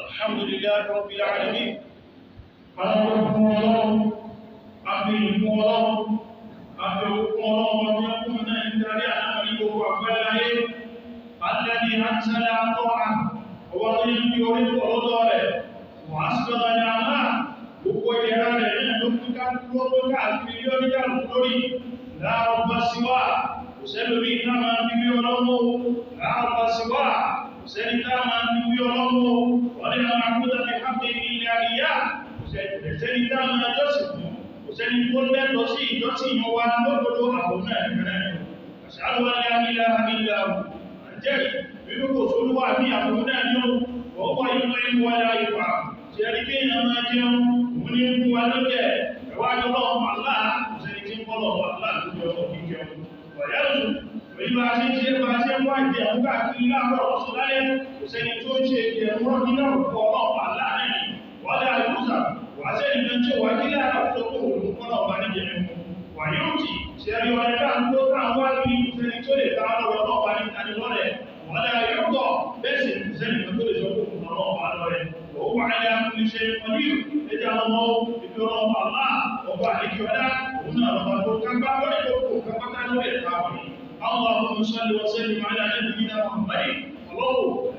الحمد لله رب العالمين. الذي أنزل عطاءه وضيق يريد أرضه وأسبغ نعمه وقيران لنفك كلك الفيديو الكوري لا رب سواه وسلمي كما بيولمو لا رب سواه وسلمي كما بيولمو ولا معبود بحق إلا إياه وسلمي كما جسم وسلمي كل دوسي موالو أبونا أشهد أن لا إله إلا هو أجل بيقول سلوا في أبونا اليوم وهو يطعم ولا يطعم سيركين ما جاءوا ونيم ولده رواج الله الله سيركين الله الله يوم يجوا ويرزق ويبقى شيء واجد أبوك إلا رسول الله وسيركون شيء يمرنا الله الله ولا يوسف وسيركون شيء واجد رسوله الله بنجيه ويوتي سيركون كان كان واجد سيركون كان الله بنجيه ولا يرضى بس سيركون كل الله عليه وهو على كل شيء قدير اجعل الله بكرم الله وبارك ولا هنا ربك كما ولدك كما كان يتعامل اللهم صل وسلم على نبينا محمد الله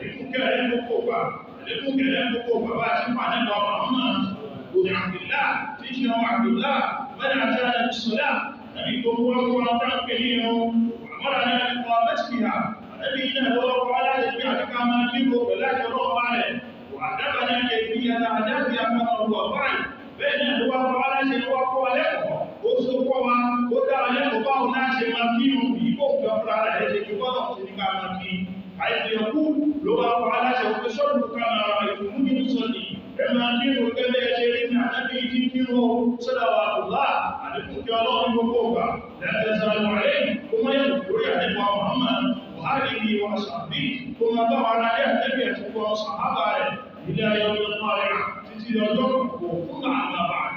لكم كلامكم واسمع عن محمد بن عبد الله تيجي عبد الله من اتانا بالصلاه نبيكم هو تعقلين وامرنا باقامتها نبينا هو على جميع كما نجيبه ولا جرم عليه وعلمنا كيفية أداء ما هو فعل بين هو وعلى شيء هو له وسوى ودا له بعض الناس مكين يقوم بأمر على هذا الجواب سنكا مكين حيث يقول لو وعلى شيء وصل كما رأيتموني نصلي كما كين وكما يشيرنا النبي تكينه صلوات الله عليكم يا الله وكوكا لا تزالوا عليه كما يذكر يا محمد وآله وصحبه كما طبعا يهتدي وصحابه إلى يوم القارعة تجد الجمع وكل عما بعد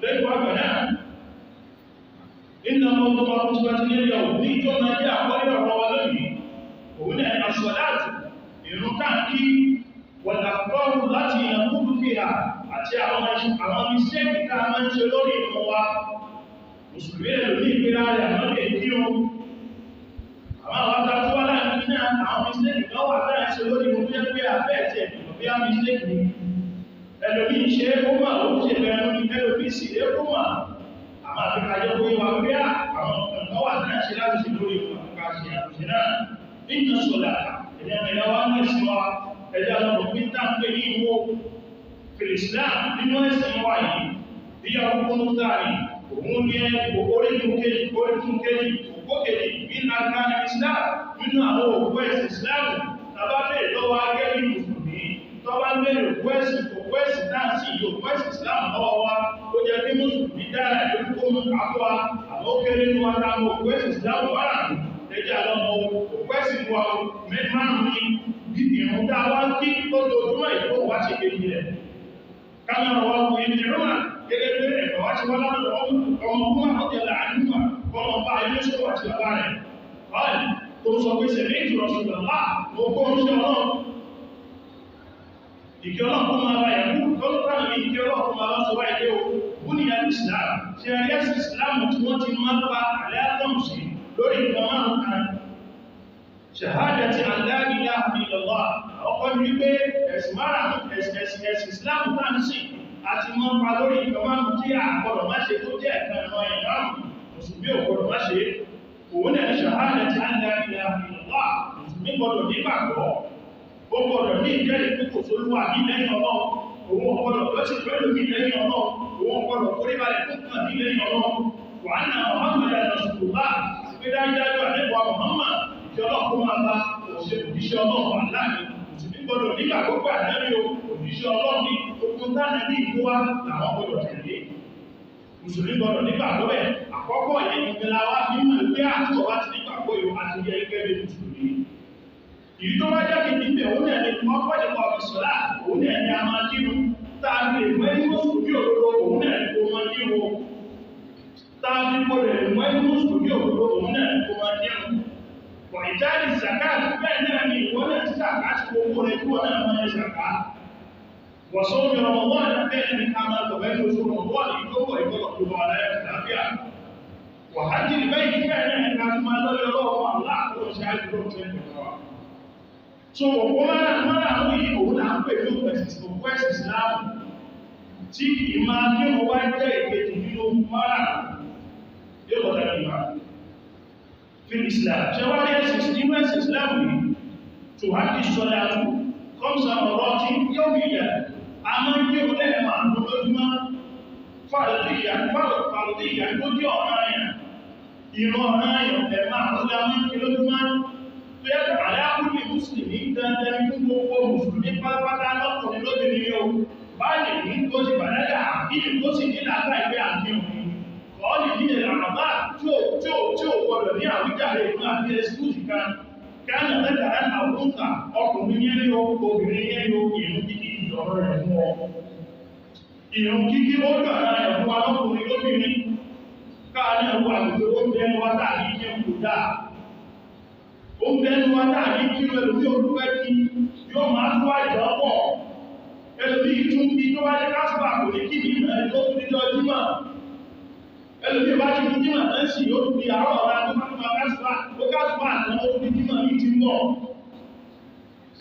ليس أبدا إن موضوع خطبة اليوم في جمع جاء غير روالبه وهنا الصلاة لنكاكي والأخبار التي نقول فيها أتي على مستيق كامل شلوري المواء مسلمين الذين بلاد أمام يكيهم أما وقت ولا أننا على مستيق لو أتى شلوري المواء بأفاته bí a mistake ni ẹlòmí ṣe é kó máa ó ṣe bẹ̀rẹ̀ ní ẹlòmí sì é kó máa àmà àti kájọ́ pé wà pé àwọn ọ̀nà wà náà ṣe láti ṣe lórí ìpàkà ṣe àtúnṣe náà nínú sọ̀lá ẹ̀dẹ̀ ẹ̀yà wá ní ẹ̀sìn wa ẹ̀dẹ̀ alọ́pọ̀ pé tá ń pè ní ìwó Islam nínú ẹ̀sìn wa yìí bí a kúkú ń tààrí òun ní orígun kejì òkó kejì bí nàgbà Islam nínú àwọn òkú ẹ̀sìn Islam tàbá lè lọ́wọ́ agẹ́bí tọ́wá mẹ́rin òkwẹ́sì náà sí ìlú òkwẹ́sì Islam lọ́wọ́ wa ó jẹ́ kí Mùsùlùmí dára ìlú mú àkọ́wà àmókèrè ní wọn dámọ́ òkwẹ́sì Islam wára lẹ́jà lọ́mọ òkwẹ́sì wà mẹ́rin ní ìrùn dáwà kí ó lójúmọ́ ìlú wá ṣe kéjì rẹ̀ kámẹ́rà wá kú ibi ìrùn gẹ́gẹ́ bí ẹ̀kọ́ wá ṣe wọ́n lábẹ́ ọmọ ọmọ ọjọ́ làánúwà ọmọ bá ilé ṣọ́wọ́ àti bàbá rẹ̀ báyìí tó sọ pé sẹ̀mí ìjùrọ̀sùlọ́lá mo kó ń ṣe ọlọ́run ìkẹ́lọ́ fún ma bá yẹ̀kú lọ́pàá ní ìkẹ́lọ́ fún ma bá sọ bá ilé o wọ́n ni yàtí Islam ṣe àríyàsí Islam tí wọ́n ti máa bá aláàtọ̀m sí lórí ìgbàmánù kan ṣàhádà tí aláàríyà ìlọ́wà ọkọ̀ ní wípé ẹ̀sìn Islam tán sí àti máa bá lórí ìgbàmánù tí a gbọ́dọ̀ má ṣe tó jẹ́ ẹ̀kan ẹ̀rọ ìmáàmù mùsùlùmí ò gbọ́dọ̀ má ṣe òun náà ṣàhádà tí aláàríyà ìlọ́wà mùsùlùmí gbọ́dọ̀ nígbàgbọ́ ó gbọ́dọ̀ ní ìjẹ́rìí pé kò sólúwà ní lẹ́yìn Ọlọ́run òun ọ̀gbọ́dọ̀ lọ́sí pẹ̀lú ní lẹ́yìn Ọlọ́run òun ọ̀gbọ́dọ̀ kórìbalẹ̀ fún kan ní lẹ́yìn Ọlọ́run wà ní àwọn Muhammad rasulullah àti pé dájúdájú àlẹ́bọ̀ Muhammad ìjọ ọlọ́run máa bá òṣìṣẹ́ Ọlọ́run aláàrin òṣìṣẹ́ gbọ́dọ̀ nígbà gbogbo àdáyé òṣìṣẹ́ Ọlọ́run ní ogun tánà ní ìkówá làwọn gbọ́dọ̀ tẹ̀lé mùsùlùmí gbọ́dọ̀ nígbàgbọ́ ẹ̀ àkọ́kọ́ ìyẹn ìgbẹ̀lá wá ní ìgbẹ́ àtọ̀ wá ti nígbàgbọ́ ìwọ àti yẹ ẹgbẹ́ bí mùsùlùmí ìlú tó wá jáde níbẹ̀ òun náà ni wọ́n pọ̀jẹ̀ pọ̀ ìṣọ́lá òun náà ni a máa kírun tàbí ìwé mùsùlùmí òdodo òun náà ni kò máa kírun tàbí ìwé mùsùlùmí òdodo òun náà ni kò máa kírun wà ìjáde zakat bẹ́ẹ̀ náà ni ìwọ́n náà ti zakat kó owó rẹ̀ kí wọ́n náà máa ṣàkà wọ̀sán ní Ramadan bẹ́ẹ̀ ni ká máa tọ̀bẹ́ ní oṣù Ramadan ìjókòó ìgbọ́dọ̀ tó bọ̀ ọ̀la ẹ̀ lábíà wàhájì bẹ́ẹ̀ ní bẹ́ẹ̀ ní ká tún máa lọ́lẹ́ ọlọ́wọ́ aláàkóso ṣe àjùlọ tó ń bọ̀ wá. so òkú máa àwọn yìí òun là ń pè ní òkú ẹ̀sìn Islam tí ìmá kí wọ́n wá jẹ́ ìkejì nínú mara yóò lọ́dá ìmá fi Islam ṣe wá rí ẹ̀sìn nínú ẹ̀sìn Islam yìí tó wá kí sọ́lá tó kọ́msà ọ̀rọ̀ tí yóò bí yẹ a máa ń yíò lẹ́ẹ̀mà lójúmọ́ fàrùdíyà tó jẹ́ ọ̀ranyàn ìran ọ̀ranyàn ẹ̀mà lọ́dá máa ń kí lójúmọ́ tó yẹ kọ̀ aláàkúrò mùsùlùmí dandan ní gbogbo mùsùlùmí pátápátá lọ́kùnrin lóbìnrin yóò báyìí ní tó ti bàdágà àbílì tó sì ní lágbà ìgbé àfihàn kọ́ọ̀lì ní ìrànlọ́bá tí ó gbọdọ̀ ní àwíjàre ìlú àti ẹ̀sìkúùsì kan káàkiri mẹ́ta àwúrúkà ọkùnrin yẹn ní obìnrin yẹn ní ìrun kíkí ìjọba rẹ̀ fún ọ. ìrun kíkí ó gbàdá rẹ̀ fún wa lọ́kùnrin lóbìnrin káàkiri ẹ̀wọ̀ àgbègbè ó bẹnu wá tàbí kí ń kò dáa. ó bẹnu wá tàbí kí ló ẹlòmí olúwẹ́ kí yóò máa tó àjọ pọ̀. ẹlòmí tún bí tó wáyé kásùbà kò ní kí nínú ẹni tó tún níjọ jímọ̀. ẹlòmí bá ti kú jímọ̀ náà sì yóò tún bí àárọ̀ ọ̀la tó bá tún máa kásùbà àtàn ó tún bí jímọ̀ yìí ti ń bọ̀.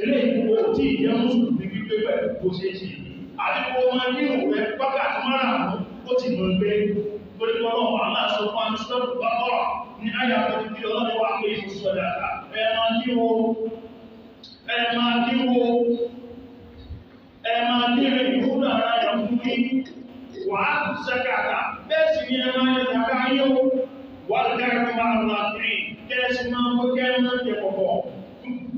ilé ìgbòho tí ìjẹ́ mùsùlùmí gbígbé pẹ̀lú bó ṣe ṣe àdínkù wọn ní òwe wákàtí márùn-ún ó ti mọ̀ pé torí ọlọ́run aláṣọ fún amúṣọ́lù bá bọ̀ ní àyàfẹ́ tí ọlọ́run wá pé ìṣòṣọ́dà ẹ máa kírè ìwúrò ara yà fún mi wà á tún sẹ́kàtà bẹ́ẹ̀ sì ni ẹ máa yẹ sàkà yóò wà lẹ́rẹ̀ máa rà kiri kẹ́ẹ̀sì máa ń kẹ́ máa jẹ kọ̀kọ̀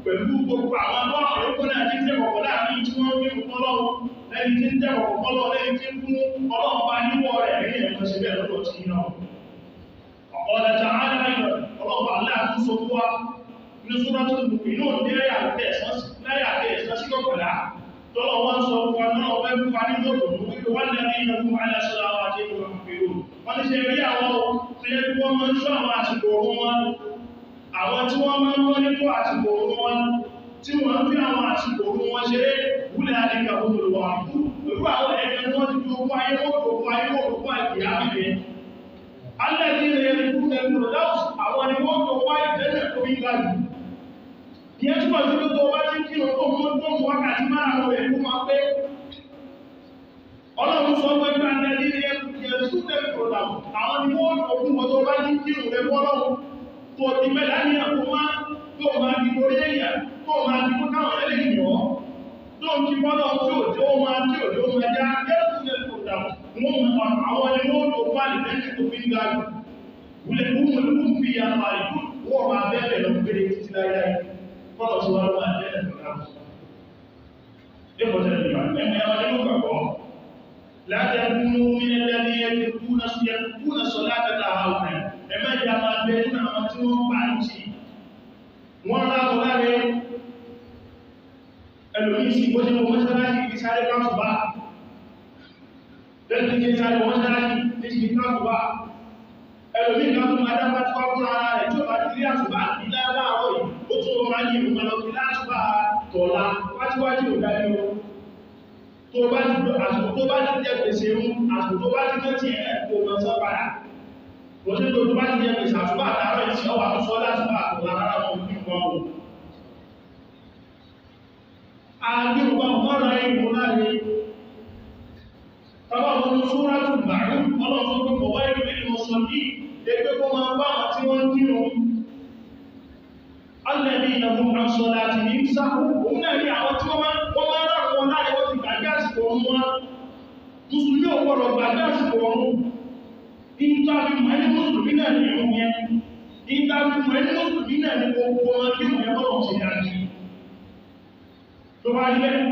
pẹ̀lú gbogbo àwọn ọmọ ọ̀rẹ́kọ́ náà ti jẹ́ kọ̀kọ̀ láàrin tí wọ́n fi kọ́lọ́ lẹ́yìn tí ń jẹ́ kọ̀kọ̀ kọ́lọ́ lẹ́yìn tí ń fún ọlọ́ọ̀bá níwọ̀ rẹ̀ ní ẹ̀kọ́ sí bẹ́ẹ̀ lọ́dọ̀ tí náà ọ̀lẹ́ta aláìyọ̀ ọlọ́ọ̀bá aláàtún sọ fún wa ní súnmọ́tò inú láyà tẹ̀ẹ̀sán sí kọ̀kọ̀lá tọ́lọ̀ wọ́n sọ fún wa náà wọ́n fún wa ní lọ́dọ̀ wípé wọ́n lẹ́rí ìlú aláṣọ́lá wa tí ó wọ́n fi rò wọ́n ti ṣe rí àwọn tó yẹ kí wọ́n máa ń ṣọ́ àwọn àsìkò ohun wọn àwọn tí wọ́n máa ń wọ́n nípò àsìkò ohun wọn tí wọ́n fi àwọn àsìkò ohun wọn ṣe wúlẹ̀ àdíkà olùwà pẹ̀lú àwọn ẹgbẹ́ wọ́n ti tó fún ayé wọ́n tó fún ayé wọ́n tó fún àìkìyà mẹ́lẹ̀ alẹ́dí rẹ̀ fún ẹgbẹ̀rún láwùs àwọn ni wọ́n tó wá ìdẹ́lẹ̀ tó ń gbájú ìyẹn túnmọ̀ sí pé tó bá ti kí o tó mú wákàtí márùn-ún rẹ̀ fún wa pé ọlọ́run sọ pé bá alẹ́dí rẹ̀ fún ẹgbẹ̀rún láwùs àwọn ni wọ́n tó fún wọn tó bá ti kí o rẹ̀ fọ́lọ́run tó ti mẹ́lá ní àkómá tó máa di orí ẹ̀yà tó máa di kó káwọn ẹlẹ́yìn yọ́ tó ń kí fọ́lọ́ tí ò tí ó máa já gẹ́rùn-ún ẹ̀kọ́ àwọn ni wọ́n tó wà lè lẹ́yìn tó fi ń ga jù wùlẹ̀ kúmùlùkún fi àmà ìlú wọ́n máa bẹ́ẹ̀ lọ gbére títí láyé fọ́lọ̀ tí wọ́n máa bẹ́ẹ̀ lọ láàrùn ẹgbọ́tẹ̀ ìgbà ẹmọ ẹwà nínú gbàgbọ́ láti ẹkùnú mílẹ̀ ní ẹkùnú sọ látẹta àwọn ẹmẹ́jì a máa bẹ́ẹ̀ nínú àwọn tí wọ́n bá ń ti wọ́n láwọ́ láre ẹlòmí sí bó ṣe mọ́ mọ́sálásí kí sáré káàkùbá lẹ́tí kí sáré mọ́sálásí kí sí káàkùbá ẹlòmí kan tó máa dápá tí wọ́n fún ara rẹ̀ tí ó bá ti rí àṣùbá ìlà láàárọ̀ yìí ó tún wọ́n máa ní ìrùn lọ sí láṣùbá tọ̀lá wájúwájú ò dájú tó bá ti jẹ́ pèsè mú àṣù tó bá ti jẹ́ ti ẹ̀ kò mọ̀ sọ padà wọ́n tí tó bá ti jẹ́ pèsè àṣùbá àtàrọ̀ ìṣẹ́ ọwà tó sọ láṣùbá tọ̀lá rárá wọn ní wọn o àgbẹ̀wọ̀n mọ́ra ìwò láàrin tọ́bá wọn súnrà tún bàrú ọlọ́run tó kọ̀ wáyé nínú mọ́sọ̀lì ẹgbẹ́ kó máa bá àwọn tí wọ́n kírun alẹ́bí ìlànà àṣọ láti ní sáàkù òun náà ní àwọn tí wọ́n máa rọrùn wọn láàrin wọ́n ti gbàgbé àsìkò ọmọ wọn mùsùlùmí ò gbọ́dọ̀ gbàgbé àsìkò ọmọ ìtàbí mọ̀ ẹni mùsùlùmí náà ní ìrún yẹn ìtàbí mọ̀ ẹni mùsùlùmí náà ní gbogbo wọn kí wọ́n yẹn bọ́lọ̀ ṣe dájú tó bá rí bẹ́ẹ̀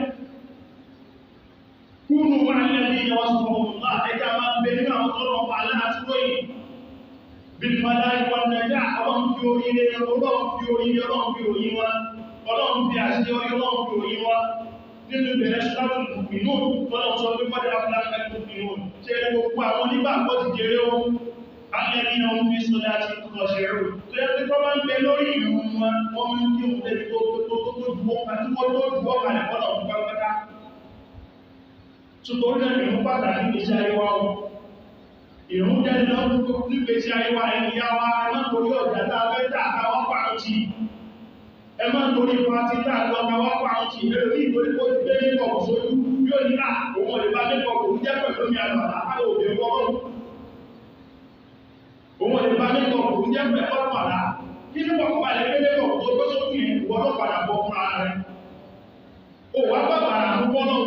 kúrò wà lẹ́bí ìyàwó ẹja máa ń bẹ nínú àwọn tọ́lọ̀ ọ̀pá aláàtúrò yìí bí fàdá ìwọ̀n nàíjà ọlọ́run fi oríire ọlọ́run fi òyìn wá ọlọ́run fi àṣeyọrí ọlọ́run fi òyìn wá nínú ìbẹ̀rẹ̀ ṣáàtù ìpínú tọ́lọ̀ sọ pé fọ́dá fúláṣẹ́ ìpínú ṣe gbogbo àwọn onígbàgbọ́ ti jẹrẹ ohun alẹ́bí náà ń fi sọ́dá ti kọ̀ ṣẹ̀rù tó yẹ pé tọ́ bá ń bẹ lórí ìrùn wọn wọ́n ń kí òun lẹ́ni tó dúwọ́ àti wọ́n tó dúwọ́ kalẹ̀ kọ́nà òun pátápátá. Ṣùgbọ́n náà ìrún pàtàkì ìgbésí ayé wa o. Ìrún jẹ́ lọ́dún nígbésí ayé wa ìyá wa ẹ má torí ọ̀jà tá a fẹ́ tà ká wọ́n pàrọ̀ tì. Ẹ má torí pàtí tá a lọ ká wọ́n pàrọ̀ tì. Ẹ lórí ìtorí kó ti gbé mẹ́kọ̀ọ̀kù sójú yóò ní ká òun ò lè bá mẹ́kọ̀ọ̀kù jẹ́ pẹ̀lú mi àgbàlá káwọ̀ òbí wọ́n. Òun ò lè bá mẹ́kọ̀ọ̀kù jẹ́ pẹ̀lú àgbàlá. Kí ní pọ̀pọ̀ alẹ́ pé mẹ́kọ̀ọ̀kù tó gbé sókè yẹn ìwọ́n ló padà bọ̀ fún ara rẹ̀. Ó wá bàbàrà àmúwọ́ náà.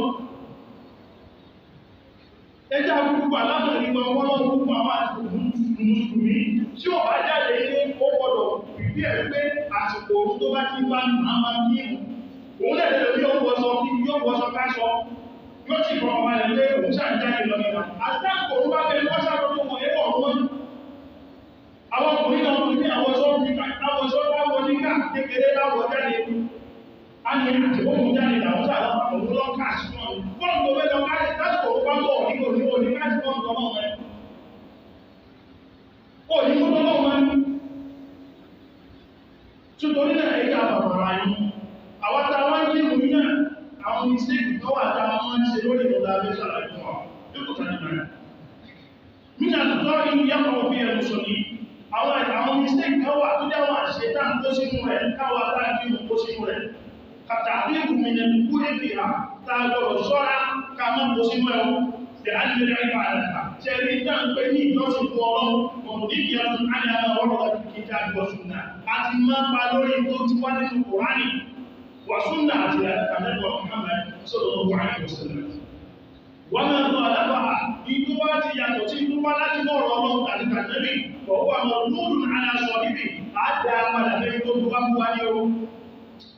Ẹjá gbogbo alámọ̀rí wọn wọ́n lọ́wọ́ gbogbo àwọn àti mùsùlùmí tí ó bá jáde ilé ó gbọdọ̀ fìdí ẹ̀ pé àsìkò òun tó bá ti bá àmà ní ìmù. Òun lẹ́lẹ́ lórí yóò wọ́sọ káṣọ, yóò sì fọ́ ọmọ rẹ̀ pé òun ṣàjáde lọ nígbà. Àtàkù òun bá fẹ́ wọ́n ṣàrọ̀ tó wọ̀ ẹ̀wọ̀ wọn. Àwọn ọkùnrin náà wọ́n ní àwọ̀ṣọ́ láwọ̀ nígbà kékeré láwọ̀ jáde. A ní àtìwọ́n jáde làwọn sàlọ́ òun lọ́ káàṣì náà. Fọ́n tó fẹ́ lọ káàṣì lásìkò òun bá bọ̀ nígbò ní káàṣì fọ́n tó náà mẹ́. Ó ní mú tọ́lọ́ wọn. Tutorí náà ẹ̀ka bàbàrà yìí. Àwọn táwọn ń kírun yìí náà, àwọn mistake tó wà táwọn máa ń ṣe lórí ìrọ̀lá abẹ́ sàlàyé fún wa. Yóò kàn ní bẹ̀rẹ̀. Nígbà tó tọ́ ní yàtọ̀ òfin ẹ̀rù sọ ní àwọn mistake kan wà tó dáwọn àṣẹ tá ń kó sínú rẹ̀ káwà tá ń kírun kó sínú rẹ̀. Kàtàkì ìgbìmìnà kú èdè à tá a gbọ́dọ̀ ṣọ́ra ká mọ́ kó sínú ẹ̀rù. Ṣé a lè rí àìbá àdàkà? Ṣé rí náà ń pè ní ìjọsìn fún ọlọ́run? Ọ̀pọ̀ ní ìyá tún á ní àwọn ọ̀rọ̀ kíkà ìgbọ̀sùn náà. A ti máa ń pa lórí tó ti wá nínú Kùránì. وسنة النبي محمد صلى الله عليه وسلم وما خالفها إنتواتي يأتي إنتواتي نور الله تعالى النبي وهو مردود على صاحبه حتى ولا بيتم وقوانيه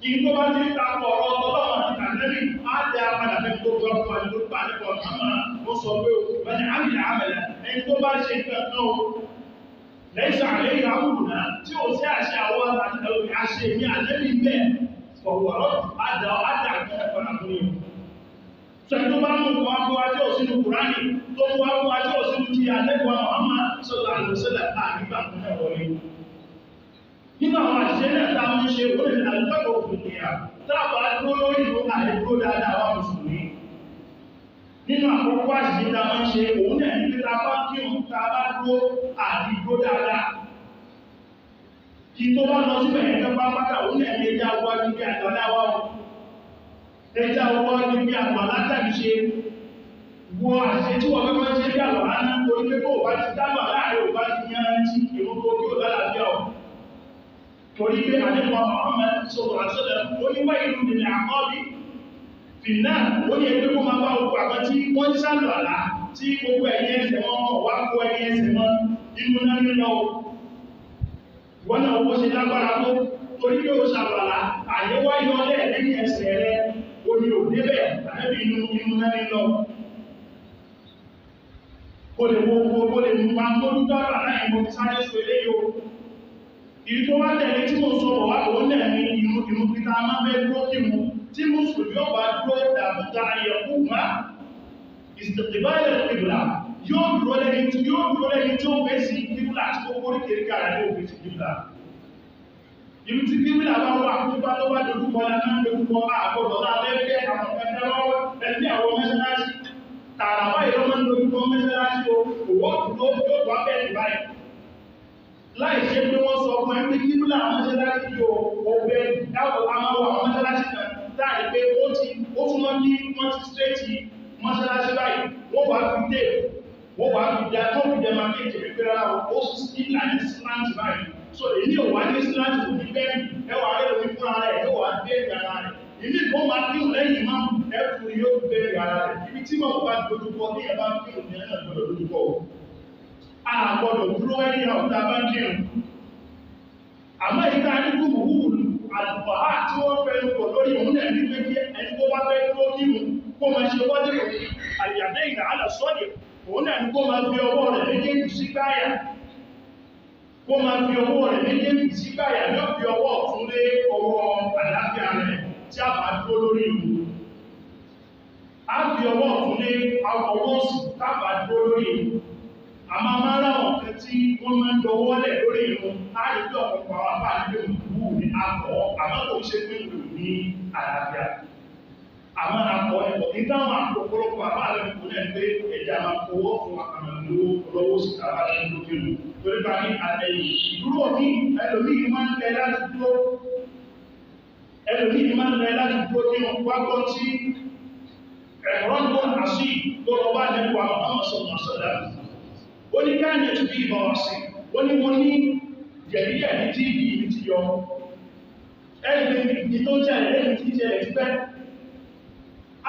إنتواتي تقول الله تعالى النبي حتى ولا بيتم وقوانيه بعد محمد وصلوا من عمل عملا إنتواتي تقول ليس عليه أمرنا سوى شعوات عشان النبي به فهو رد أدى كفرانيه سنتو بامو كواكو أجو سنو قراني تو كواكو أجو سنو تيا نبوة محمد صلى الله عليه وسلم آمين بامو ولي هنا هو الجنة تامن شيء ولن الفقه في الدنيا تابع كلوري هو أهلو دادا ومسلمين nínú àkókò àṣìṣe tá a máa ń ṣe òun náà ní pé tá a bá kí òun tá a bá dúró àdìgbò dáadáa kí tó bá lọ síbẹ̀ yẹn tó bá pátá òun náà ní ẹja wá níbi àgbàlá wa o ẹja wá níbi àgbàlá tàbí ṣe wọ àṣẹ tí wọ́n fẹ́ máa ń ṣe bí àgbàlá náà torí pé kó o bá ti dábà láàrin o bá ti yan ti èrò tó kí o lálàáfíà o torí pé àdéhùn Muhammad sọ̀rọ̀ àṣọlẹ̀ ó ní wáyé ìlú nílẹ̀ àkọ́bí fìnnà ó ní ẹgbẹ́ kó máa bá ogun àgbà tí wọ́n ń sálọ àlá tí gbogbo ẹ̀yẹ ẹsẹ̀ wọn wá kó ẹ̀yẹ ẹsẹ̀ wọn inú náà nílọ wọ́n náà ó ṣe lágbára tó torí pé ó ṣàlọ́lá àyẹ́wá yọlẹ̀ lẹ́yìn ẹsẹ̀ rẹ̀ omi ò débẹ̀ àẹ́bì inú náà nílọ kó lè wo lè mú máa tó dúdọ́rà láì mo ti sáré so ilé yóò ìlú tó wá tẹ̀lé tí mo sọ wà ó náà ní ìmú pítà máa bẹ́ dúró kí mu tí mùsùlùmí ọba dúró dàbúta ayẹ̀kú má ìsìtìbáyẹ̀ ìbìlà yóò dúró lẹ́ni tí ó fẹ́ sí kíbùlà tí ó kórí kèríkà rẹ̀ ní òfin sí kíbùlà. Ibi tí kíbùlà bá wà tó bá dojúkọ lẹ́nà dojúkọ àgbọ̀dọ̀ lábẹ́ àwọn ẹgbẹ́ lọ́wọ́ ẹgbẹ́ àwọn mẹ́sàlásí. Tààràwá ìrọ́mọ́ dojúkọ mẹ́sàlásí owó dúró yóò wá bẹ́ẹ̀ báyìí. Láì ṣe pé wọ́n sọ fún ẹgbẹ́ kíbùlà mẹ́sàlásí yóò ọgbẹ́ dáwọ̀ àmàwọ̀ àwọn mẹ́sàlásí kan láì pé ó tún wọ́n ní wọ́n ti straight mọ́sálásí báyìí wọ́n wá fi dé wọ́n wá fi dá tó fi dẹ́mà kí ètò ìpínlẹ̀ àwọn ó sì ní àní slant báyìí so èyí ò wá ní slant kò ní bẹ́ẹ̀ ẹwà rẹ̀ lórí fún ara rẹ̀ yóò wá bẹ́ẹ̀ ara rẹ̀ ìní ìbọn máa kí òun lẹ́yìn máa ẹ̀fù yóò bẹ́ẹ̀ ara rẹ̀ ibi tí wọ́n bá dojúkọ ní ẹ̀bá kí òun ní ẹ̀nà gbọ́dọ̀ dojúkọ a gbọ́dọ̀ dúró ẹni ọ̀tá bá kí òun àmọ́ ìta ní kúrú àlùfáà tí wọ́n fẹ́ lóko lórí òun náà ní pé kí ẹni tó bá fẹ́ dúró kí òun kó máa ṣe wọ́n dìrò àyàdé ìrìn àlà sọ́dẹ̀ òun náà ní kó máa fi ọwọ́ rẹ̀ méjèèjì sí gbáyà kó máa fi ọwọ́ rẹ̀ méjèèjì sí gbáyà yóò fi ọwọ́ ọ̀tún lé ọwọ́ àlàáfíà rẹ̀ tí a bá dúró lórí ìlú a fi ọwọ́ ọ̀tún lé ọwọ́ òsì tá a bá dúró lórí ìlú àmọ́ máa ráwọn kan tí wọ́n máa ń dọwọ́ lẹ̀ lórí ìrun láàrin tó ọ̀pọ̀ àwọn àbá nílé òkú ní akọ̀ àmọ́ kò ṣe pé kò ní àlàáfíà àmọ́ akọ̀ ẹ̀kọ́ ìdáhùn àpòpọ̀lọpọ̀ àbá rẹ̀ kò lẹ́ pé ẹ̀jẹ̀ àwọn owó fún àkàmọ̀ lówó sí àbá rẹ̀ lókè lò torí bá ní àtẹ̀yìn ìdúró ní ẹlòmíì máa ń lẹ láti dúró ẹlòmíì máa ń lẹ láti dúró nínú wákọ́ tí ẹ̀rọ ń bọ̀ àṣì tó lọ bá nípa àwọn sọ̀tọ̀sọ̀dá ó ní káàní tó bí ìbọn sí ó ní mo ní jẹ̀ríyà ní tí ìbí ti yọ ẹgbẹ́ ní tó jẹ́ ẹ̀lẹ́yìn tí jẹ́ ẹ̀ pẹ́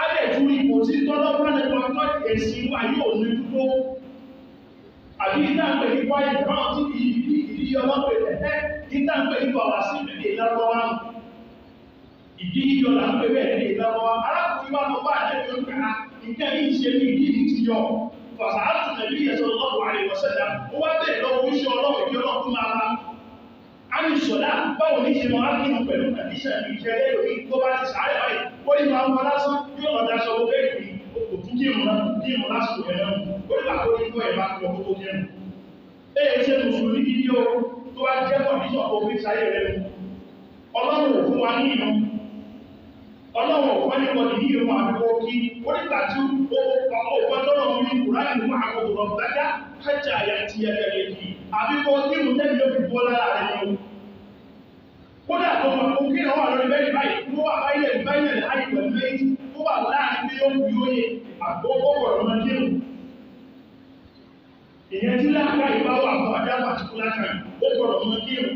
adẹ̀tú ipò tí tọ́lọ́pàá nípa tó ẹ̀sìn wà yóò ní dúró àbí ìdáǹpẹ̀ ní wáyé náà tí ìdí ọlọ́pẹ̀ ẹ̀ẹ́ ìdáǹpẹ̀ ní bọ̀wà sí ìdílé lọ́wọ́ ìdí yíyọ là ń pè bẹ́ẹ̀ ní ìlọ́wọ́ arákùnrin wà lọ́wọ́ àdẹ́bí ó gbà nǹkan yìí ṣe ní ìdí ti yọ fàṣàtù nàbí ẹ̀sọ́ lọ́wọ́ àríwọ̀sẹ́dá ó wá bẹ̀rẹ̀ lọ́wọ́ oúnjẹ ọlọ́wọ́ ìdí ọlọ́kùn máa bá a ní ìṣọ̀lá báwo ní ṣe mọ́ ákínú pẹ̀lú kàdíṣà ìṣẹ̀lẹ̀ lórí tó bá ti sàárẹ̀ báyìí ó ní máa ń wọ́n lásán yóò lọ́dá aṣọ owó bẹ́ẹ̀ ní òkú kírun lásìkò ẹ̀ náà ó ní pàtó ní kó ẹ̀ bá fi ọkọ̀ tó kírun ẹ̀ ṣe mùsùlùmí gidi o tó wá jẹ́ kọ̀díṣọ̀ tó fi sáyé rẹ̀ ọlọ́run ò fún wa ní ìran ọlọ́run ò wọ́n ní kọ́ ní ìran àbíkó kí ó nígbà tí ọgbọ́n tọ́rọ mú ní kùránì mú àkókò rọ̀ gbájá kájà àyà ti ẹgbẹ̀rẹ̀ kí àbíkó kírun tẹ́lẹ̀ yóò fi bọ́ lára rẹ̀ ni o kódà tó mọ̀ kó kí àwọn àlọ́ ìbẹ́rẹ̀ báyìí tó wà báyìí láì pẹ̀lú méjì tó wà láàrin pé ó fi óye àgbọ́gbọ́ ọ̀rọ̀ kírun ìyẹn tí láàká ìbá wà fún ajá pàtíkúlá kan ó gbọ́dọ̀ mọ́ kírun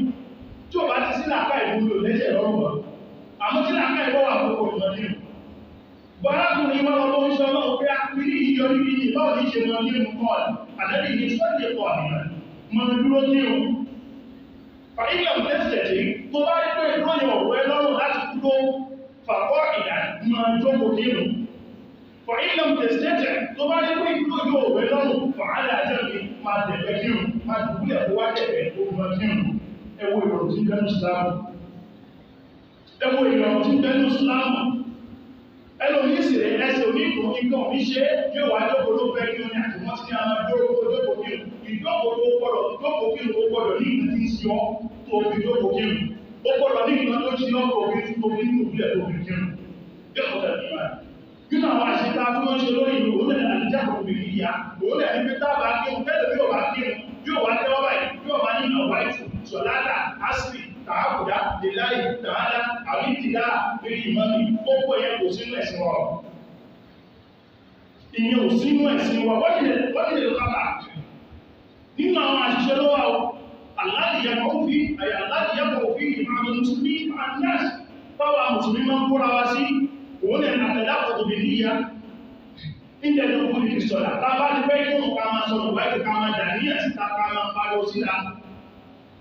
tí ó bá ti sí láàká ìwúlò lẹ́sẹ̀ lọ́rùn àmọ́ tí láàká ìbá wà fún ọ̀rọ̀ kírun bọ́lákùnrin wọn lọ́wọ́ ń sọ lọ́wọ́ pé àkírí ìyọ níbi ní báwo ní ṣe mọ́ kírun kọ́ọ̀lù àdẹ́bì ní sọ́ọ̀dẹ̀ pọ̀ àmìnà mọ́ dúró kírun fàílẹ̀ tẹ́sẹ̀tẹ̀ tó bá rí pé ìròyìn ọ̀rọ̀ ẹ lọ́rùn láti dúró fàkọ́ ìdá mọ́ jókòó kírun fàílẹ̀ tẹ́sẹ̀tẹ̀ tó bá rí pé ìròyìn ọ̀rọ̀ ẹ lọ́rùn fàálẹ̀ àjẹ́bì máa tẹ̀lẹ̀ kírun máa dùbúlẹ̀ kó wá tẹ̀lẹ̀ kó mọ́ kírun ẹwọ ìrọ̀rùn tí bẹ́nu Ìsìlámù ẹwọ ìrọ̀rùn tí bẹ́nu Ìsìlámù ẹlòmí sì rẹ̀ ẹsẹ̀ onígbò nǹkan ní ṣe yóò wá jókòó ló fẹ́ kí ó ní àtìmọ́ sí ní àwọn jókòó kírun ìjókòó kírun ó gbọ́dọ̀ ní ìgbà tí ń ṣe ọ́ tó fi jókòó kírun ó gbọ́dọ̀ ní ìgbà tó ṣe ọ́ tó fi tó fi ní ìbílẹ̀ tó fi kírun yóò tẹ̀ ní ìwà nínú àwọn àṣetá tí wọ́n ṣe lórí ìlú òun lẹ̀ ní jákòó bìrì ìyá òun lẹ̀ ní pété àbá kírun tẹ́lẹ̀ bí ọba kírun yóò wá tẹ́wọ́ báyìí yóò wá nínú ọ̀wá ìtù sọ̀látà asiri tààbùdá lèláì tààlà àríkìdá lórí ìmọ̀mí gbogbo ẹ̀yẹ kò sínú ẹ̀sìn wa ìyẹn ò sínú ẹ̀sìn wa wọ́n nílẹ̀ lọ́kàtà nínú àwọn àṣìṣe lọ́wọ́ aláàdìyàmọ̀ òfin ìmọ̀ mùsùlùmí àdínáṣì báwa mùsùlùmí máa ń kóra wá sí òun ẹ̀ àtẹ̀dáfọ̀tò bí níyà ìjẹ́ lókùn ní ìṣọ̀lá tàbá ti fẹ́ kí òun ká máa sọ̀rọ̀ wáyé ká máa dà ní ẹ̀sìta ká máa pariwo síta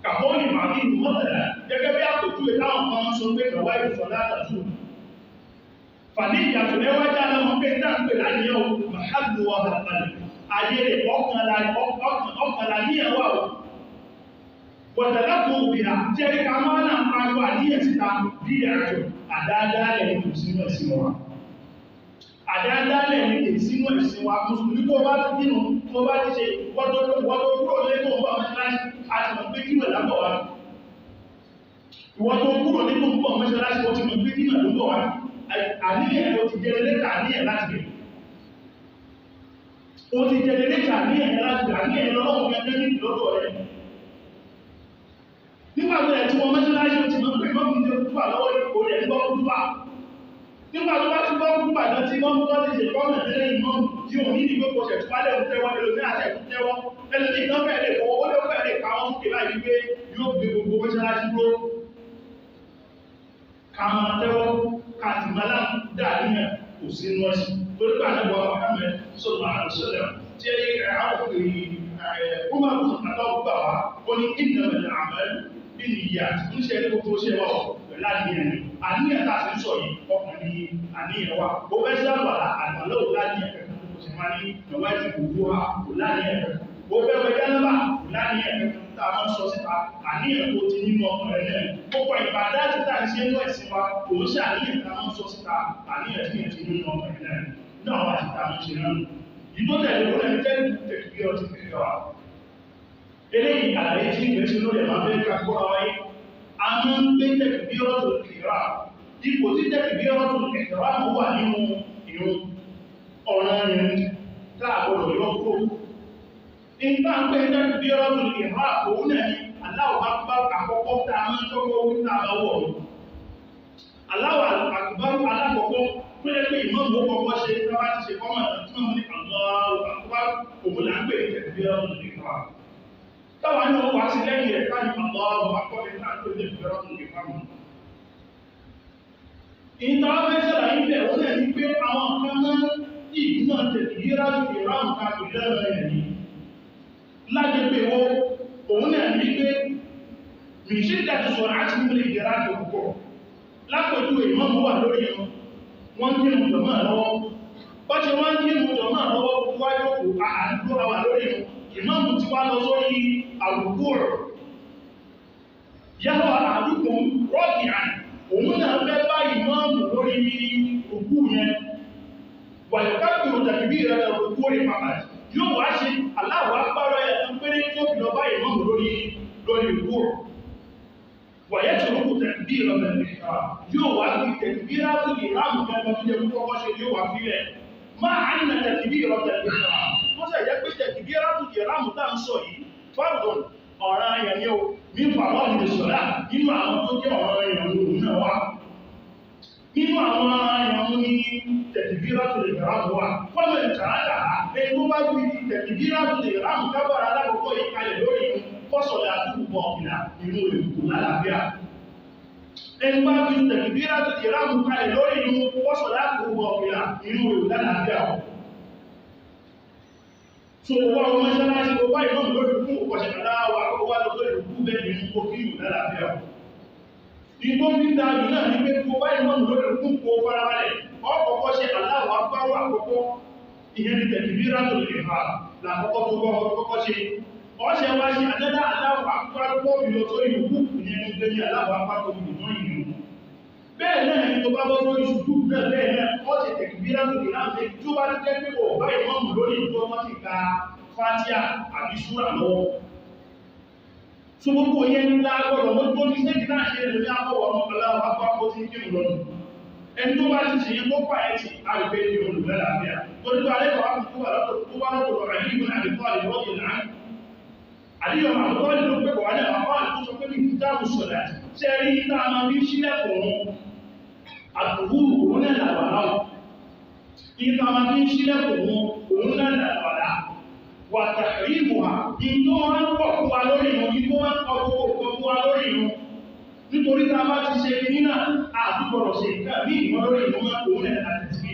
kàbọ́ọ̀lì màrí ìlú mọ́tàlá gẹ́gẹ́ bí àpòjú ìtàwọn kan sọ pé kàwá ìṣọ̀lá àtàjú fàní ìyàtọ̀ lẹ́wájá lọ́mọ pé náà pè láníyàn màhálù wa bàtàlẹ̀ ayé rẹ̀ ọkànlá ní ẹwà ò wọ̀tàlá fún òbìnà jẹ́ ká máa náà pariwo àníyàn síta bí ẹ̀rọ àdáadáa ní kò sínú ẹ̀sìn wa àdáadáa ní kò sínú ẹ̀sìn wa mùsùlùmí tó bá ti dínú tó bá ti ṣe wọ́n tó kúrò lé tó ń bọ̀ mọ́ṣáláṣí àti mọ̀ pé kí wẹ̀ lábọ̀ wá ìwọ́n tó kúrò nínú ń bọ̀ mọ́ṣáláṣí ó ti mọ̀ pé kí wẹ̀ ló bọ̀ wá àníyàn tó ti jẹrẹlẹ́tà àníyàn láti bẹ̀ ó ti jẹrẹlẹ́tà àníyàn láti bẹ̀ àníyàn lọ́wọ́ gẹ́gẹ́ ní ìlọ́dọ̀ rẹ̀ nígbà tó ẹ̀ tí wọ́n mọ́ṣáláṣí ó ti mọ̀ pé mọ́ fún ìjọba lọ́wọ́ ìkó rẹ̀ ń gbọ́ kúrúbà nígbà tó bá ti gbọ́ kúrúbà náà tí wọ́n tó ti ṣe kọ́mọ̀ tẹ́lẹ̀ ìmọ̀ tí ò ní ìgbé kò ṣẹ̀tù wálẹ̀ ń tẹ́wọ́ ẹlòmí àti ẹ̀kú tẹ́wọ́ ẹlòmí ìkan fẹ́ lè fọwọ́ ó lè fẹ́ lè pa wọ́n sókè láì wípé yóò gbé gbogbo mọ́ṣáláṣí dúró ká máa tẹ́wọ́ ká sì máa lá dàníyàn kò sí inú ẹ̀sìn torí pé àdébọ̀ ọmọdé sọ̀rọ̀ àdùsọ̀lẹ̀ tí àwọn ọmọ àtọ́gbà wa ó ní ìdàmẹ̀lẹ̀ àmẹ́lú bí ní ìyá tí ń ṣe ní gbogbo ṣe wà pẹ̀lú àníyàn ni àníyàn tá a ti ń sọ yìí ọkùnrin àníyàn wa ó fẹ́ sí àgbàlá àgbàlá ò láníyàn kẹta kò sì máa ní ọwọ́ ẹ̀jù gbogbo wa kò láníyàn kẹta ó fẹ́ wẹ jẹ́nàbà kò láníyàn kẹta tá a máa ń sọ síta àníyàn tó ti nínú ọkùnrin náà gbogbo ìbàdá tí tá a ṣe inú ẹ̀sìn wa kò ń ṣe àníyàn tá a máa ń sọ síta àníyàn tí yẹn ti nínú ọkùnrin náà náà wà sí tá a máa ń ṣe náà ìtọ́tẹ̀lẹ̀ ó lẹ́nu jẹ́ tẹ̀kí ọtí kẹ̀kẹ́ wa eléyìí àlàyé tí ìgbésí lórí ẹ̀mà amẹ́ríkà kóra wáyé a máa ń gbé tẹ̀kìbírọ́tò ìkìrá ipò tí tẹ̀kìbírọ́tò ìkìrá mú wà nínú ìrun ọ̀ràn yẹn láàbọ̀rọ̀ yọ́kó nígbà ń gbé tẹ̀kìbírọ́tò ìkìrá òun náà ni aláwọ̀ bá àkọ́kọ́ tá a máa ń tọ́kọ́ orí tá a bá wọ̀ aláwọ̀ àkùbárù alákọ̀ọ́kọ́ tó yẹ pé ìmọ̀mù ó kọ́kọ́ ṣe tí wọ́n ti ṣe kọ́mọ̀ tí wọ́n ní aláwọ̀ àkùbárù òun là ń gbé tẹ̀kìbírọ́tò ìkìrá táwọn ní wọ́n wá sí lẹ́yìn ẹ̀ká ní Allahu Akbar náà tó lè fẹ́ràn tó lè fáwọn. ìta mẹ́sẹ̀lá ilẹ̀ wọ́n lẹ̀ ní pé àwọn kan náà ìlú náà tẹ̀lé yíra ju ìráhùn ká tó lẹ́rọ ẹ̀ ní lágbègbè wo òun náà ní pé mìíṣẹ́ ìdájú sọ̀rọ̀ àti nílé ìjẹ́ra tó púpọ̀ lápẹ̀jú ìmọ̀mù wà lórí wọn kí mú jọmọ́ lọ́wọ́ bọ́ṣe wọ́n kí mú jọmọ́ lọ́wọ́ wájú àdúrà wà lórí ìmọ̀mù ti wá lọ sórí àwùkú rẹ̀ yàwó àdúgbò rọ́ọ̀kì àì òun náà fẹ́ bá ìmọ̀mù lórí òkú yẹn wàlùkápìrò tàbí ìrẹ̀lẹ̀ òkú rẹ̀ pàpàdì yóò wá ṣe aláwọ̀ apárọ̀ ẹ̀ tó péré tó fi lọ bá ìmọ̀mù lórí òkú rẹ̀ wàyẹ́ tí òkú tàbí ìrẹ̀lẹ̀ yóò wá fi tẹ̀bí rátù ìrámù kẹ́kọ̀ọ́ tó jẹ́ kọ́kọ́ ṣe yóò wá fílẹ̀ máa àìnà tẹ̀bí ìrẹ̀lẹ̀ ó sì jẹ́ pé tẹ̀bí rátù ìrámù tá ń sọ yìí fáwọn ọ̀ràn ayẹ̀ ni ó ní fàwọn ìrìnṣọ́lá nínú àwọn tó jẹ́ ọ̀ràn ìrìnàmù náà wá nínú àwọn ìrìnàmù ní tẹ̀kìbírátù ìrámù wá fọ́nà ìtàrádà ẹni tó bá gbí tẹ̀kìbírátù ìrámù kábàrà alákọ̀ọ́kọ́ ìkalẹ̀ lórí fọ́sọ̀lẹ̀ àtúkọ̀ ọ̀pìnà inú ìlú lálàáfíà ẹni bá gbí tẹ̀kìbírátù ìrámù kalẹ̀ lórí fọ́sọ̀lẹ̀ àtúkọ̀ ọ̀pìnà inú ìlú lálàáfíà so wọ́n ọmọ ìṣẹ́láṣí gbogbo ìmọ̀ lórí fún ọ̀pọ̀ṣẹ̀láwà àkọ́kọ́ lórí ìlú bẹ́ẹ̀ nínú òkìrù lálàáfíà ìgbó fi ń dájú náà ní pé gbogbo ìmọ̀ lórí fún kó farabalẹ̀ ọkọ̀kọ́ ṣe aláwọ̀ agbáwọ̀ àkọ́kọ́ ìyẹn ní tẹ̀kìbírátù ìfà làkọ́kọ́ tó kọ́kọ́ ṣe ọ̀ṣẹ́ wá ṣe àdẹ́dá aláwọ̀ agbáwọ̀ ìlọ tó ìlú ìyẹn ní gbé ní aláwọ̀ agbáwọ̀ ìlú ìlú bẹ́ẹ̀ náà ni tó bá bọ́ sórí ṣùgbù náà bẹ́ẹ̀ náà ọ́ ti tẹ̀kìbírátù ìrántí tó bá ti jẹ́ pé kò bá ìmọ̀mù lórí ìlú ọmọ ti ka Fátíà àbí súrà lọ́wọ́ so gbogbo yẹn ní lágbọ́dọ̀ wọ́n tó ní sẹ́kì náà ṣe lè ní àbọ̀wọ̀ ọmọ aláwọ̀ agbáwọ̀ tí ń kí lọ́nà ẹni tó bá ti ṣe yẹn tó pa ẹ̀ tí àrùbẹ́ ní olùgbẹ́láfíà torí tó alẹ́kọ̀ọ́ àkùkù wà lọ́tọ̀ àyíkùn àdìkọ́ àdìkọ́ ìlànà àdíyọ̀ àkọ́kọ́ nínú pẹ̀kọ̀ wà ní àwọn àkóso pé ní ìdáàbò sọ̀rọ̀ ṣe rí ìta máa bí sílẹ̀kùn àtùwú òun náà làwàlá ìta máa bí sílẹ̀kùn òun náà làwàlá wà tàrí ìwà ìtò wọn pọ̀ fún wa lórí ìrun ìtò wọn pọ̀ fún wa lórí ìrun nítorí tá a bá ti ṣe nínà àtúgbọ̀rọ̀ ṣe ìkà ní ìwọ̀n lórí ìrun òun náà àtẹ̀sí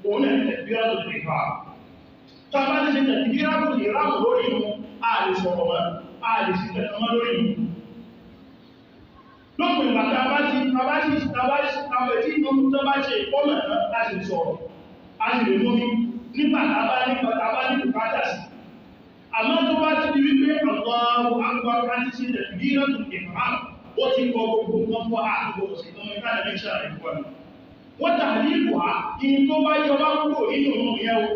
òun náà tẹ̀síwájú lè fà tá a bá ti ṣe tẹ̀síwájú lè ráàmù lórí ìrun a lè sọ̀rọ̀ mọ́ a lè sì tẹ̀sán mọ́ lórí ìrun lópin ìgbà tá a bá ti tí ìmọ̀ tó bá ṣe ìfọ́mọ̀ náà láti sọ̀rọ̀ a sì lè lómi nígbà tá a bá ní bùkátà sí àmọ́ tó bá ti di wípé Allahu Akbar láti ṣe tẹ̀síwájú ìfà ó ti kọ gbogbo nǹkan fún àgbogbo òṣèlú mẹ́ta lè ṣe àìkọ́ ni wọ́n tàbí ìwà in tó bá yọ bá kúrò nínú òun yẹ́ o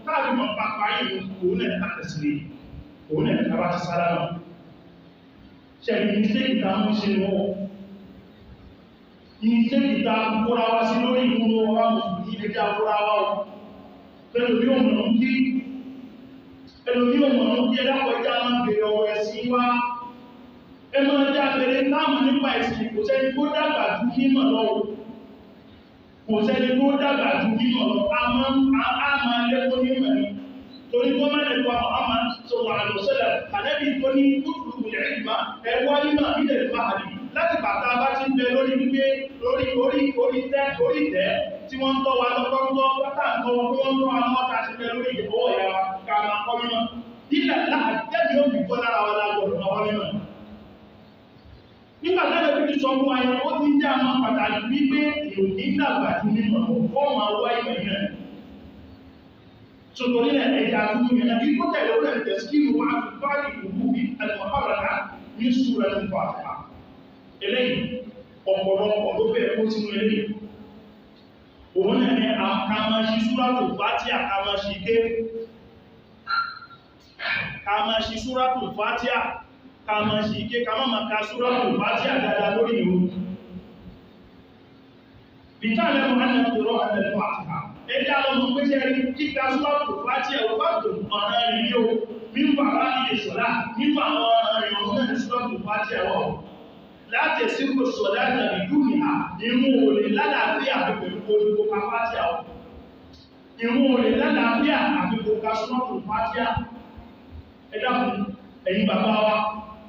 káàdì mọ̀ pápá ìlú òun ẹ̀ tàbí òun ẹ̀ tàbá ti sára náà ṣẹ̀lẹ̀ iṣẹ́ ìta mú ṣe wọ́n iṣẹ́ ìta kúkúra wá sí lórí ìmúlò ọwá mùsùlùmí ilé jẹ́ àkúra wá o pẹ̀lú bí òmùnà kí ẹ̀dàpọ̀ ìjà máa bèèrè ọ̀rọ̀ ẹ̀sìn wá ẹmọ ẹjẹ́ abẹ̀rẹ̀ láàmù nípa ìsìn kò sẹ́ni tó dàgbà jù mímọ̀ lọ kò sẹ́ni tó dàgbà jù mímọ̀ lọ a máa lẹ́kọ́ mímọ̀ ní torí tó máa lẹ́kọ́ àmà sọ̀rọ̀ àlọ́sẹ́lẹ̀ àdẹ́bì tó ní kúrùkù ìrìnmá ẹwà mímọ̀ ilẹ̀ ìfàhàdì láti bàtà bá ti ń bẹ lórí wípé orí tẹ́ tí wọ́n ń tọ́ wa lọ́kọ́ńtọ́ pátá ń tọ́ wọn tó wọ́n tọ́ wa lọ́wọ́ ta ti bẹ lórí ìyẹ̀wọ́ ìyá wa ká máa kọ́ mímọ̀ ilẹ̀ láàjẹ́ yóò fi kọ́ lára wa lágbọ̀dọ̀ lọ́wọ́ mímọ̀ nígbàtẹ́lẹ̀ bí i sọ fún ayẹ ó ti jẹ́ àmọ́ pàtàkì wípé ìròyìn dàgbà tí nínú ọmọ àwọ́ ìmẹ̀ ìrìn ṣòtò nílẹ̀ ẹja àtúkù yẹn bí kó tẹ̀lé orí ẹ̀tẹ̀ skílù máa fi bá ìgbòkú bí alìmọ̀háraka ní ṣúra ní fàtà eléyìí ọ̀pọ̀lọpọ̀ ló fẹ́ kó sínú eléyìí òun náà ní àkàmọ́ṣí ṣúra tó bá tí àkàmọ́ṣí ké ká máa ṣe Suratul Fatiha ká máa ṣe ike ká máa ka Suratul Fatiha dáadáa lórí ìrun bìtálẹ̀ Muhammad rọ̀ àtẹ̀lẹ̀ Fatiha ẹjá lọ́mọ pé ṣe rí kíkà Suratul Fatiha òfàtò ọ̀nà ìrìn yóò nínú bàbá ilé sọ̀lá nínú àwọn ọ̀rìn ọ̀hún náà Suratul Fatiha wọ̀ láti ẹ̀sìnkò sọ̀lá tàbí dúnìá ìrun òlè lálàáfíà pẹ̀lú olùkó ka Fatiha ọ̀ ìrun òlè lálàáfíà àbíkò ka Suratul Fatiha ẹ̀dá fún ẹ̀yin bàbá wa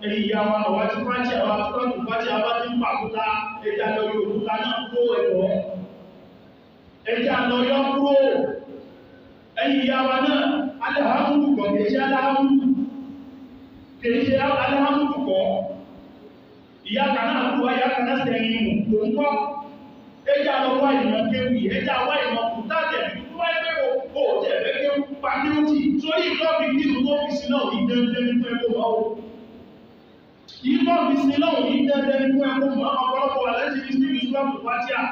ẹ̀yin ìyá wa ọ̀wá tí Fatiha wa Suratul Fatiha wa ti ń pàkúta ẹja lọ yóò kúta náà kó ẹ̀kọ́ ẹja lọ yọ kúrò ẹ̀yin ìyá wa náà aláhàmùdù kọ̀ kìí ṣe aláhàmùdù kọ̀ ìyá kan náà kú ayá kan náà sẹ́yìn mù kò ń kọ́ ẹja lọ wá ìmọ̀ kéwì ẹja wá ìmọ̀ kúta tẹ̀lé tó wáyé pé o tẹ̀lé kéwù pàkíyòtì sórí ìtọ́bi nínú tó fi sí náà ní dandan nínú ẹgbẹ́ wa o ìtọ́ fi sí náà ní dandan nínú ẹgbẹ́ wa ọ̀pọ̀lọpọ̀ wà lẹ́sìn ní sí Suratul Fatiha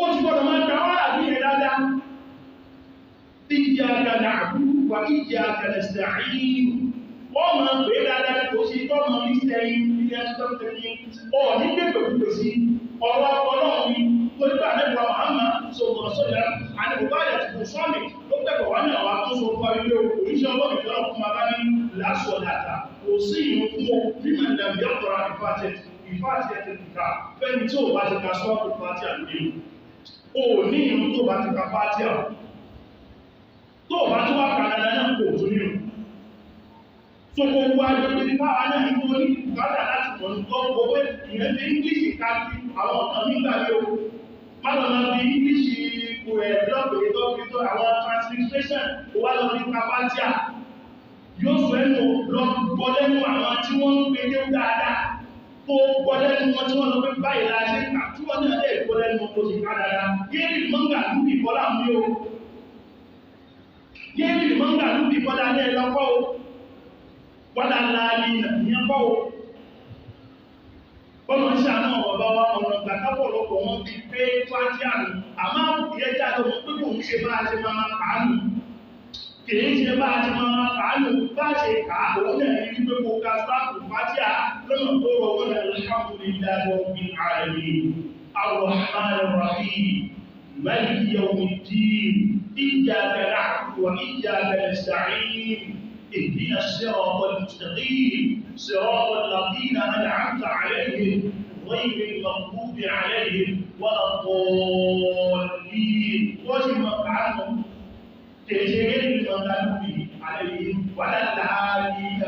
ó ti gbọ́dọ̀ máa gbà wá àbí yẹn dáadáa iyyaka na'budu wa iyyaka nasta'in wọ́n máa pè é dáadáa kò sí tọ́ mọ ní sẹ́yìn ilé ẹ̀sọ́ tẹ̀yìn ọ̀ ní gbẹ̀gbẹ̀ sí ọ̀rọ̀ ọlọ́run ni tó nígbà mẹ́wàá Muhammad sọ̀rọ̀ sọ̀rọ̀ àdìbò yà ti kò sọ́ọ̀mì ló gbẹ̀gbẹ̀ wá ní àwọn àtúnṣe ọkọ̀ ilé oríṣẹ́ ọlọ́run ìjọba fún wa bá ní lásọ̀ dàtà kò sí ìrún fún ọ nínú ìdàgbé ọ̀tọ̀ra ìfàtẹ̀ ìfà fẹ́ni tí ò bá ti ka Suratul Fatiha lórí o ní ìrún tó bá ti ka Fatiha tó bá tó wà kàdàdà náà kò tún nínú so gbogbo agbègbè káwa náà nítorí bùkátà láti mọ̀ nǹkan gbogbo ìyẹn fi English káàkiri àwọn ọ̀kan nígbà yóò má lọ lọ bí English lọ́gbẹ̀ẹ́ tó fi tó àwọn translation tó wá lọ ní Fatiha yóò sọ ẹnu lọ gbọ́ lẹ́nu àwọn tí wọ́n ń gbé dé dáadáa tó gbọ́ lẹ́nu wọn tí wọ́n lọ pé báyìí la ṣe kà tí wọ́n náà lè gbọ́ lẹ́nu wọn kò sì ká dáadáa yéèlì mọ́ngà lúbì kọ́lá mú yóò yéèlì mọ́ngà lúbì kọ́lá ní ẹlọ́kọ́ wọ́dá láàrin ìyẹn kọ́ o bọ́nà ń ṣàánà ọ̀bá wa ọ̀nà gbàkápọ̀lọpọ̀ wọn bí pé Fatiha nù àmá ìyẹ́jà lọ mọ́ pé kò ń ṣe bá a ṣe máa kàánù kìí ṣe bá a ṣe máa kàánù bá ṣe kàánù náà ní wípé kò ká Suratul Fatiha lọ́nà tó rọ̀ wọ́n náà alhamdulillahi rabbil alamin arrahmanir rahim maliki yawmiddin iyyaka na'budu wa iyyaka nasta'in اهدنا الصراط المستقيم صراط الذين أنعمت عليهم غير المغضوب عليهم ولا الضالين وجمع عنهم تجري المغضوب عليهم ولا الضالين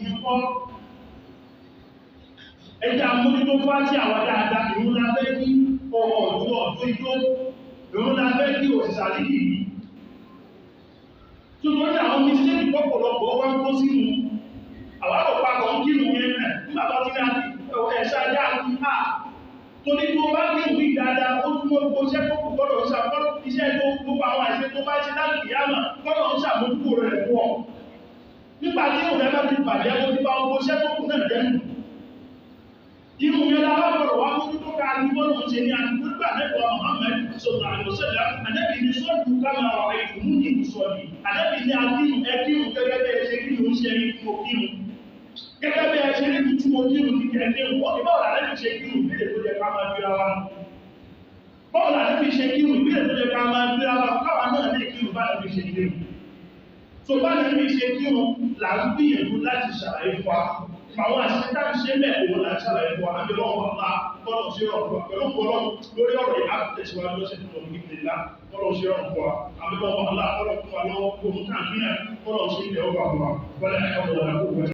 يقول ẹja múlító Fatiha àwọn dáadáa ìrún lábẹ́ kí ọ̀dọ́ ìjó ìrún lábẹ́ kí òṣìṣàlìkì tuntun ní àwọn mísílẹ̀ pọ̀pọ̀lọpọ̀ wọ́n kó sínú àwọn àpapọ̀ ń kírù yẹn rẹ̀ nígbàtọ́ tí ní ẹ̀ṣà ajá ní à tó ní tó bá ní ìwé dáadáa ó túnmọ̀ gbogbo iṣẹ́ tó gbọ́dọ̀ ṣàkọ́ iṣẹ́ tó gbogbo àwọn àìṣẹ́ tó bá ṣe láti ìyámà gbọ́dọ̀ ń ṣàmójúkò rẹ̀ pọ̀ nígbà tí òun rẹ̀ bá ti bàjẹ́ ó ti bá gbogbo iṣẹ́ tó kù náà jẹ́nu irú yẹn lábá gbọ́dọ̀ wá mú tó ká ní bọ́ọ̀lù ṣe ní àdúgbà nẹ́kọ̀ọ́ Muhammad sọ̀rọ̀ àlọ́sẹ̀lá àdẹ́bì ní sọ́ọ̀dù kámà ọ̀rọ̀ ìfúnmú ní ìsọ̀dì àdẹ́bì ní akírun ẹkírun gẹ́gẹ́ bẹ́ẹ̀ ṣe kí ló ń ṣe ní òkírun gẹ́gẹ́ bẹ́ẹ̀ ṣe ní tuntun òkírun ní kẹ́kírun ó ní bọ́ọ̀lù àdẹ́bì ṣe kírun ìbílẹ̀ tó jẹ ká máa gbéra wa bọ́ọ̀lù àdẹ́bì ṣe kírun ìbílẹ̀ tó jẹ ká máa gbéra wa káwa náà lè kírun bá àdẹ́bì ṣe kírun tó bá àdẹ́bì ṣe kírun là ń gbìyànjú láti ṣàlàyé fún wa àwọn àṣìṣẹ́ta ṣe mẹ́kọ̀ọ́ láti ṣàlàyé fún wa àbí lọ́wọ́ ọ̀pá tọ́lọ̀ sí ọ̀pọ̀ pẹ̀lú ọ̀pọ̀lọ́ lórí ọ̀rọ̀ ìhàtẹ̀síwájú lọ́sẹ̀ tó lọ́wọ́ nígbìlá tọ́lọ̀ sí ọ̀pọ̀ àbí lọ́wọ́ ọ̀pá tọ́lọ̀ fún wa lọ́wọ́